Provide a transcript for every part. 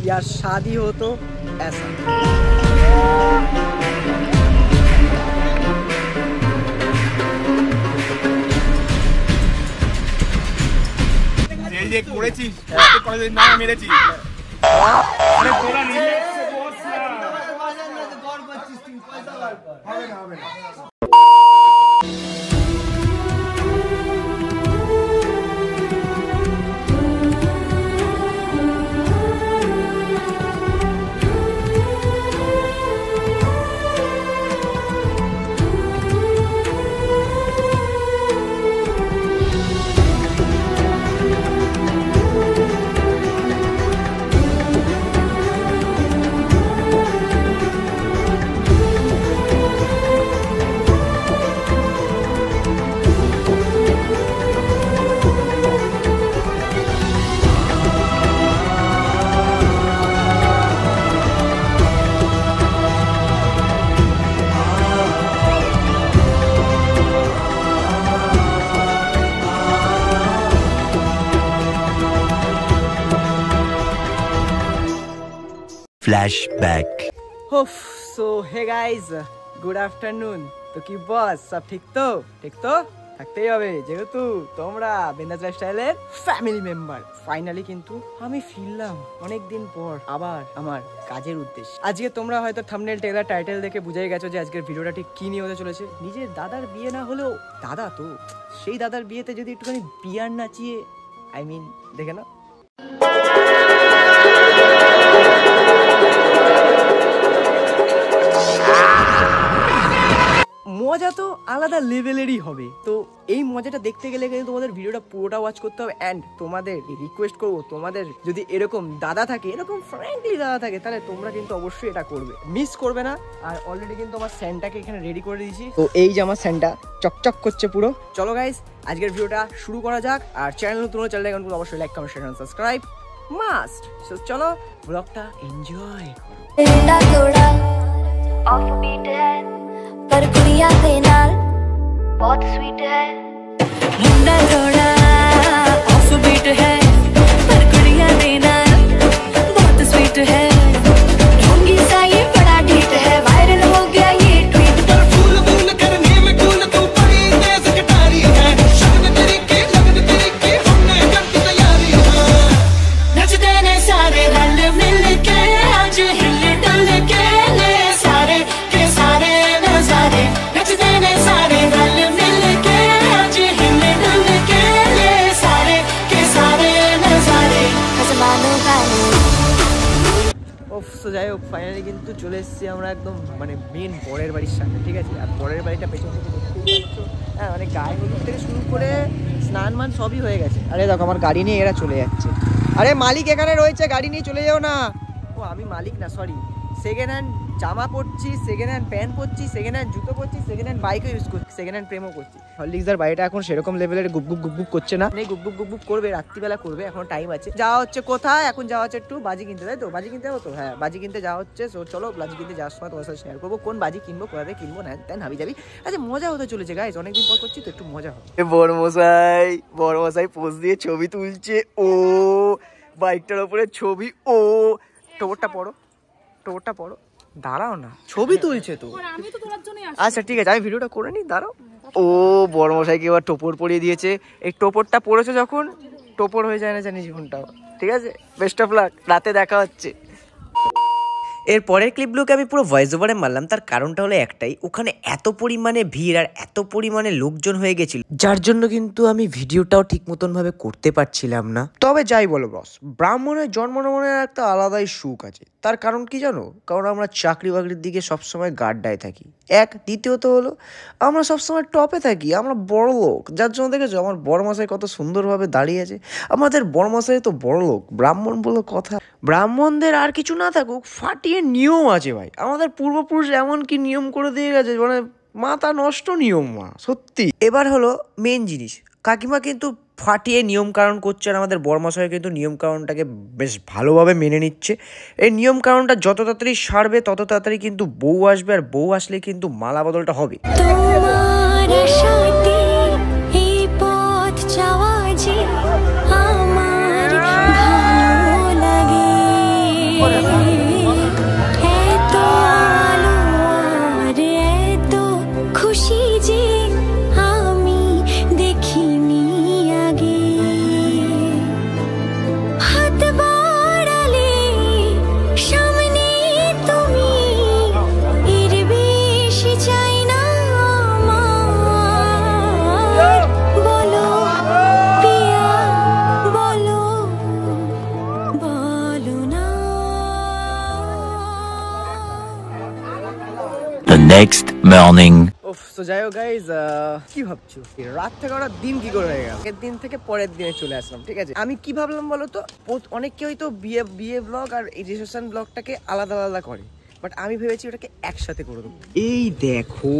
यार शादी हो तो ऐसा। যে করেছিস কলেজের নাম মেরেছিস আরে তোরা রিল্যাক্স বস না বল বলছিস তুই পয়সা হবে না হবে না। फ्लैशबैक। सो हे गाइस गुड आफ्टरनून। तो কি বস সব ঠিক তো? ঠিক তো থাকতেই হবে যেহেতু তোমরা বিন্দাস লাইফস্টাইলের ফ্যামিলি মেম্বার। ফাইনালি কিন্তু আমি ফিরলাম অনেক দিন পর আবার আমার কাজের উদ্দেশ্যে। আজকে তোমরা হয়তো থাম্বনেল ট্রেলার টাইটেল দেখে বুঝেই গেছো যে আজকের ভিডিওটা ঠিক কি নিয়ে হতে চলেছে। নিজের দাদার বিয়ে না হলেও দাদা তো, সেই দাদার বিয়েতে যদি একটুখানি বিয়ার নাচিয়ে আই মিন দেখে না। মজা তো আলাদা লেভেলেরই হবে। তো এই মজাটা দেখতে গেলে কিন্তু তোমাদের ভিডিওটা পুরোটা ওয়াচ করতে হবে। অ্যান্ড তোমাদের রিকোয়েস্ট করবো, তোমাদের যদি এরকম দাদা থাকে, এরকম ফ্র্যাঙ্কলি দাদা থাকে, তাহলে তোমরা কিন্তু অবশ্যই এটা করবে, মিস করবে না। আর অলরেডি কিন্তু আমার স্যান্টাকে এখানে রেডি করে দিয়েছি। তো এই যে আমার স্যান্টা চকচক করছে পুরো। চলো গাইস আজকের ভিডিওটা শুরু করা যাক। আর চ্যানেল নতুন হলে চ্যানেলটা কিন্তু অবশ্যই like comment share subscribe must. So চলো ব্লগটা এনজয় করো। पर कुड़िया दे नाल बहुत स्वीट है मुंडा जोड़ा ऑफ बीट है पर कुड़िया दे नाल बहुत स्वीट है ढोंगी सा ये बड़ा ढीठ है वायरल हो गया ये ट्वीट पर फूल बूंद करने में कूल तू बड़ी तेज कटारी है शगन तरीके हमने कर दी तैयारी है नच देने सारे रल मिल के आज हिल डुल के ले सारे के सारे नच देने सारे रल मिल के आज हिल डुल के ले सारे के सारे नजारे आसमानों का সো যাই হোক ফাইনালি কিন্তু চলে এসেছি আমরা একদম মানে মেন বরের বাড়ির সামনে, ঠিক আছে। আর বরের বাড়িটা পেছন থেকে দেখতেই পাচ্ছ। হ্যাঁ মানে গায়ে হলুদ থেকে শুরু করে স্নান মান সবই হয়ে গেছে। আরে দেখো আমার গাড়ি নিয়ে এরা চলে যাচ্ছে। আরে মালিক এখানে রয়েছে, গাড়ি নিয়ে চলে যাও না। ও আমি মালিক না, সরি। সেকেন্ড হ্যান্ড জামা পরছি, সেকেন্ড হ্যান্ড প্যান্ট পরছি, সেকেন্ড হ্যান্ড জুতো পরছি, সেকেন্ড হ্যান্ড বাইকও ইউজ করছি, সেকেন্ড হ্যান্ড প্রেমও করছি। হরলিক্সদার বাড়িটা এখন সেরকম লেভেলের গুপ গুপ করছে না, নেই গুপ গুপ করবে, রাত্রিবেলা করবে, এখন টাইম আছে। যাওয়া হচ্ছে কোথায়? এখন যাওয়া হচ্ছে একটু বাজি কিনতে, তাই তো? বাজি কিনতে হতো, হ্যাঁ বাজি কিনতে যাওয়া হচ্ছে। সো চলো বাজি কিনতে যাওয়ার সময় তোমার সাথে শেয়ার করবো কোন বাজি কিনবো, কোথাতে কিনবো, না তেন হাবি যাবি। আচ্ছা মজা হতে চলেছে গাইস, অনেকদিন পর করছি তো একটু মজা হবে। বড়মশাই পোজ দিয়ে ছবি তুলছে। ও বাইকটার উপরে ছবি। ও টোপরটা পড়ো, টোপরটা পড়ো। দাঁড়াও না, ছবি তুলছে তো। আচ্ছা ঠিক আছে আমি ভিডিওটা করে নিই, দাঁড়াও। ও বড়মশাইকে এবার টোপর পরিয়ে দিয়েছে। এই টোপরটা পড়েছে যখন টোপর হয়ে যায় না জানি জীবনটাও, ঠিক আছে। বেস্ট অফ লাক, রাতে দেখা হচ্ছে। এর পরের ক্লিপগুলোকে আমি পুরো ভয়েস ওভারে মারলাম, তার কারণটা হলো একটাই, ওখানে এত পরিমাণে ভিড় আর এত পরিমাণে লোকজন হয়ে গেছিল, যার জন্য কিন্তু আমি ভিডিওটাও ঠিক মতন ভাবে করতে পারছিলাম না। তবে যাই বলো বস, ব্রাহ্মণের জন্মনের একটা আলাদাই সুখ আছে। তার কারণ কি জানো? কারণ আমরা চাকরি বাকরির দিকে সবসময় গাড্ডায় থাকি, এক। দ্বিতীয়ত হলো আমরা সবসময় টপে থাকি, আমরা বড় লোক, যার জন্য দেখেছো আমার বড়মশাই কত সুন্দরভাবে দাঁড়িয়ে আছে। আমাদের বড়মশাই তো বড় লোক, ব্রাহ্মণ বলে কথা। ব্রাহ্মণদের আর কিছু না থাকুক, ফাটিয়ে নিয়ম আছে ভাই। আমাদের পূর্বপুরুষ এমন কি নিয়ম করে দিয়ে গেছে, মানে মাথা নষ্ট নিয়ম, মা সত্যি। এবার হলো মেন জিনিস, কাকিমা কিন্তু ফাটিয়ে নিয়ম কারণ করছে, আর আমাদের বড়মশাই কিন্তু নিয়ম কারণটাকে বেশ ভালোভাবে মেনে নিচ্ছে। এই নিয়ম কারণটা যত তাড়াতাড়ি সারবে তত তাড়াতাড়ি কিন্তু বউ আসবে, আর বউ আসলে কিন্তু মালা বদলটা হবে। next morning. ওফ, তো যাই হোক গাইজ, কি ভাবছো রাত থেকে ওরা দিন কি করে হয়ে গেল? আগের দিন থেকে পরের দিনে চলে আসলাম, ঠিক আছে? আমি কি ভাবলাম বলো তো, অনেকে হয়তো বিয়ে ব্লগ আর রেজিস্ট্রেশন ব্লগটাকে আলাদা আলাদা করে, বাট আমি ভেবেছি ওটাকে একসাথে করে দেবো। এই দেখো,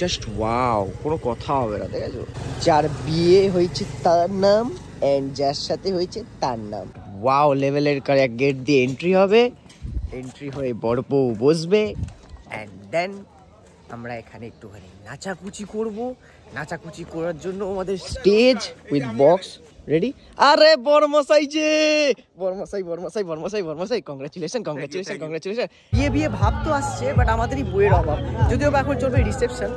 জাস্ট ওয়াও, কোনো কথা হবে না, ঠিক আছে? যার বিয়ে হয়েছে তার নাম, এন্ড যার সাথে হয়েছে তার নাম। ওয়াও লেভেলের এক গেট দিয়ে এন্ট্রি হবে, এন্ট্রি হয়ে বড় বউ বসবে, অ্যান্ড দেন আমরা এখানে একটুখানি নাচাকুচি করব। নাচাকুচি করার জন্য আমাদের স্টেজ উইথ বক্স রেডি। আরে বড়মশাই যে, বড়মশাই কংগ্রাচুলেশন। বিয়ে ভাব তো আসছে, বাট আমাদেরই বইয়ের অভাব। যদিও বা এখন চলবে রিসেপশন।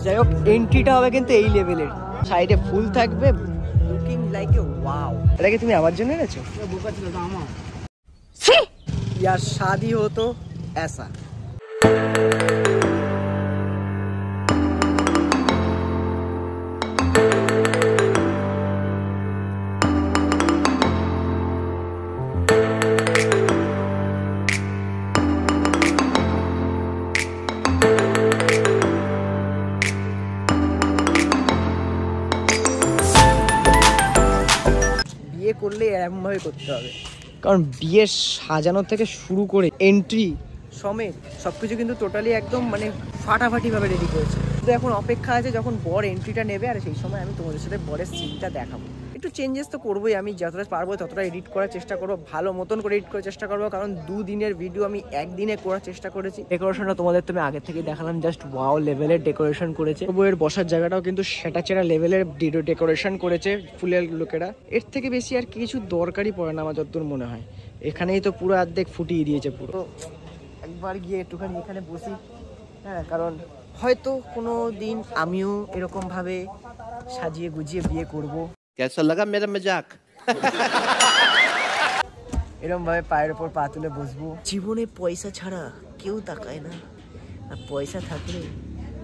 যাই হোক, এন্ট্রিটা হবে কিন্তু এই লেভেলের, সাইডে ফুল থাকবে, লুকিং লাইক এ ওয়াও। এটাকে তুমি আমার জন্য এনেছো? यार शादी हो तो ऐसा। বিয়ে করলে এরকম ভাবে করতে হবে, কারণ বিয়ে সাজানো থেকে শুরু করে এন্ট্রি সমেত সবকিছু কিন্তু টোটালি একদম মানে ফাটাফাটি ভাবে রেডি করেছে। তো এখন অপেক্ষা আছে যখন বর এন্ট্রিটা নেবে, আর সেই সময় আমি তোমাদের সাথে বরের সিনটা দেখাবো। একটু চেঞ্জেস তো করবোই, আমি যতটা পারবো ততটা এডিট করার চেষ্টা করবো, ভালো মতন করে এডিট করার চেষ্টা করবো, কারণ 2 দিনের ভিডিও আমি একদিনে করার চেষ্টা করেছি। ডেকোরেশনটা তোমাদের তো আমি আগে থেকে দেখালাম, জাস্ট ওয়াও লেভেলের ডেকোরেশন করেছে। বউয়ের বসার জায়গাটাও কিন্তু সেটা চেরা লেভেলের ডেকোরেশন করেছে ফুলের লোকেরা। এর থেকে বেশি আর কিছু দরকারই পড়ে না আমার যতদূর মনে হয়। এখানেই তো পুরো অর্ধেক ফুটিয়ে দিয়েছে পুরো। তো একবার গিয়ে একটুখানি এখানে বসি, হ্যাঁ, কারণ হয়তো কোনো দিন আমিও এরকম ভাবে সাজিয়ে গুজিয়ে বিয়ে করব। कैसा लगा मेरा मजाक? এরকম ভাবে পায়ের ওপর পা তুলে বসবো। জীবনে পয়সা ছাড়া কেউ তাকায় না, আর পয়সা থাকলে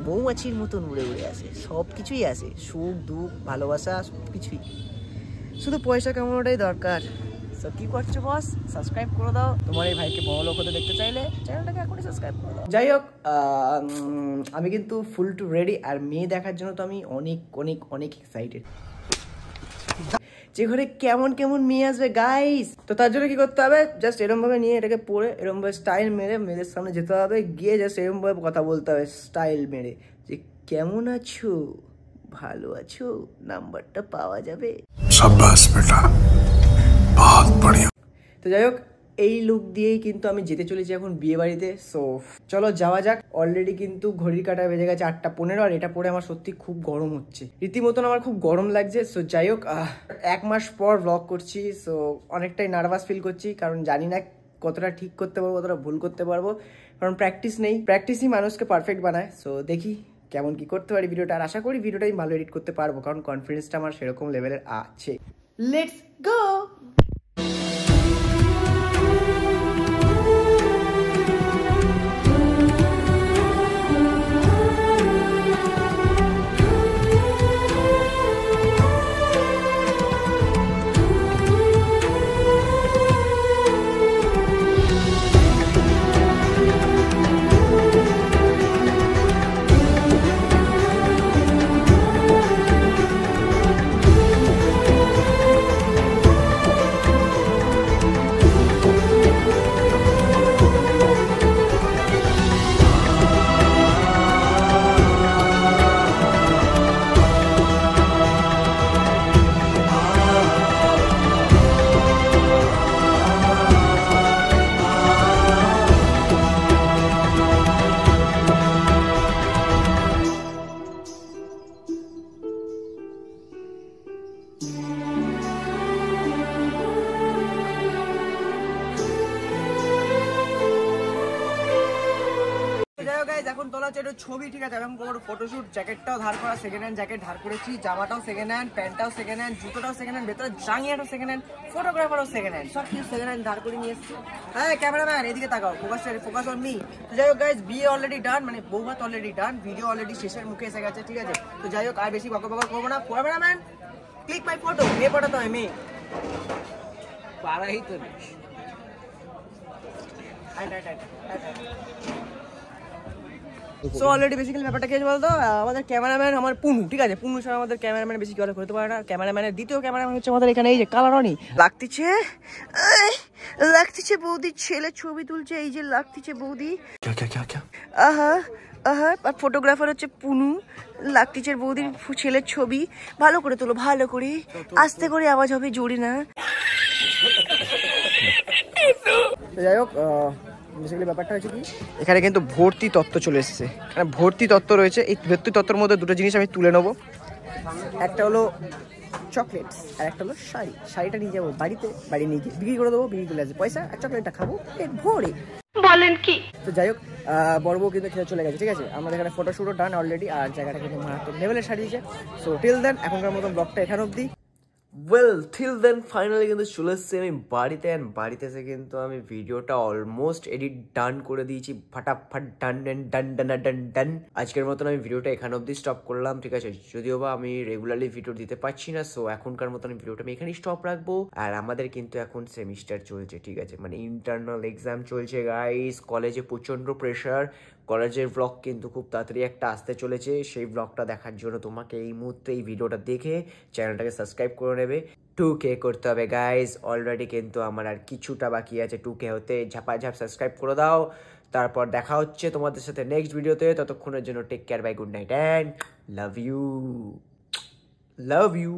মৌমাছির মতন উড়ে উড়ে আসে, সব কিছুই আসে, সুখ দুঃখ ভালোবাসা সব কিছুই। শুধু পয়সা কামানোটাই দরকার। তো কি করছো বস? সাবস্ক্রাইব করে দাও। তোমার এই ভাইকে বড় লোক হতে দেখতে চাইলে চ্যানেলটাকে এখনই সাবস্ক্রাইব করে দাও। যাই হোক, আমি কিন্তু ফুল টু রেডি, আর মেয়ে দেখার জন্য তো আমি অনেক অনেক অনেক এক্সাইটেড। যে ঘরে কেমন কেমন মেয়ে আসবে গাইস, তো তার জন্য কি করতে হবে, জাস্ট এরম ভাবে নিয়ে এটাকে পরে এরম ভাবে স্টাইল মেরে মেয়েদের সামনে যেতে হবে, গিয়ে জাস্ট এরম ভাবে কথা বলতে হবে স্টাইল মেরে, যে কেমন আছো, ভালো আছো, নাম্বারটা পাওয়া যাবে। शाबाश बेटा, बहुत बढ़िया। তো যাই হোক, এই লুক দিয়েই কিন্তু আমি যেতে চলেছি এখন বিয়ে বাড়িতে। সো চলো যাওয়া যাক। অলরেডি কিন্তু ঘড়ির কাঁটা বেজে গেছে 8:15, আর এটা পরে আমার সত্যি খুব গরম হচ্ছে, রীতিমতন আমার খুব গরম লাগছে। সো যাই হোক, 1 মাস পর ব্লগ করছি, সো অনেকটাই নার্ভাস ফিল করছি, কারণ জানি না কতটা ঠিক করতে পারবো, কতটা ভুল করতে পারবো, কারণ প্র্যাকটিস নেই। প্র্যাকটিসই মানুষকে পারফেক্ট বানায়। সো দেখি কেমন কি করতে পারি ভিডিওটা, আর আশা করি ভিডিওটা আমি ভালো এডিট করতে পারবো, কারণ কনফিডেন্সটা আমার সেরকম লেভেলের আছে। Let's go. এখন তোলা হচ্ছে একটা ছবি, ঠিক আছে? এখন কোনো ফটোশুট, জ্যাকেটটাও ধার করা, সেকেন্ড হ্যান্ড জ্যাকেট ধার করেছি, জামাটাও সেকেন্ড হ্যান্ড, প্যান্টটাও সেকেন্ড হ্যান্ড, জুতোটাও সেকেন্ড হ্যান্ড, ভেতরে জাঙ্গিয়াটাও সেকেন্ড হ্যান্ড, ফটোগ্রাফারও সেকেন্ড হ্যান্ড, সব কিছু সেকেন্ড হ্যান্ড ধার করে নিয়ে এসেছি। হ্যাঁ ক্যামেরাম্যান এদিকে তাকাও, ফোকাস অন মি। তো যাই হোক গাইজ, বিয়ে অলরেডি ডান, মানে বৌভাত অলরেডি ডান, ভিডিও অলরেডি শেষের মুখে এসে গেছে, ঠিক আছে? তো যাই হোক, আর বেশি বকর করবো না। ক্যামেরাম্যান ক্লিক মাই ফটো, মেয়ে পটাতে হয়, মেয়ে পারাই তো নেই। সো অলরেডি বেসিক্যালি ব্যাপারটা কি আছে বলতো, আমাদের ক্যামেরাম্যান আমার পুনু, ঠিক আছে, পুনু স্যার আমাদের ক্যামেরাম্যান বেশি কিছু করতে পারে না। ক্যামেরাম্যানের দ্বিতীয় ক্যামেরাম্যান হচ্ছে আমাদের এখানে এই যে কালারনি লাগতেছে বৌদির ছেলে ছবি তুলছে, এই যে লাগতেছে বৌদি, क्या আহা আহা। আর ফটোগ্রাফার হচ্ছে পুনু, লাগতেছে বৌদির ছেলের ছবি। ভালো করে তোলো, ভালো করে, আস্তে করে আওয়াজ হবে, জোরে না। যাই হোক, বেসিক্যালি ব্যাপারটা হচ্ছে কি, এখানে কিন্তু ভর্তি তত্ত্ব চলে এসেছে, এখানে ভর্তি তত্ত্ব রয়েছে। এই ভর্তি তত্ত্বের মধ্যে দুটো জিনিস আমি তুলে নেবো। একটা হলো চকলেটস আর একটা হলো শাড়ি। শাড়িটা নিয়ে যাবো বাড়িতে, বাড়ি নিয়ে গিয়ে বিক্রি করে দেবো, বিক্রি করলে আছে পয়সা, আর চকলেটটা খাবো পেট ভরে। বলেন কি? তো যাই হোক, বড় বউ কিন্তু খেতে চলে গেছে, ঠিক আছে। আমাদের এখানে ফটোশ্যুটও ডান অলরেডি, আর জায়গাটা কিন্তু মারাত্মক লেভেলের সারিয়েছে। সো টিল দেন এখনকার মতন ব্লগটা এখানে অবধি। ওয়েল টিল দেন ফাইনালি কিন্তু চলে এসেছি আমি বাড়িতে। অ্যান্ড বাড়িতে এসে কিন্তু আমি ভিডিওটা অলমোস্ট এডিট ডান করে দিয়েছি, ফাটাফাট ডান ডান ডান ডান ডান ডান। আজকের মতন আমি ভিডিওটা এখানে অবধি স্টপ করলাম, ঠিক আছে। যদিও বা আমি রেগুলারলি ভিডিও দিতে পারছি না, সো এখনকার মতন ভিডিওটা আমি এখানেই স্টপ রাখবো। আর আমাদের কিন্তু এখন সেমিস্টার চলছে, ঠিক আছে, মানে ইন্টারনাল এক্সাম চলছে গাইস। কলেজে প্রচণ্ড প্রেশার, কলেজের ব্লগ কিন্তু খুব তাড়াতাড়ি একটা আসতে চলেছে। সেই ব্লগটা দেখার জন্য তোমাকে এই মুহূর্তে এই ভিডিওটা দেখে চ্যানেলটাকে সাবস্ক্রাইব করে নেবে। 2K করতে হবে গাইজ, অলরেডি কিন্তু আমার আর কিছুটা বাকি আছে 2K হতে। ঝাপাঝাপ সাবস্ক্রাইব করে দাও। তারপর দেখা হচ্ছে তোমাদের সাথে নেক্সট ভিডিওতে। ততক্ষণের জন্য take care, bye, good night and love you.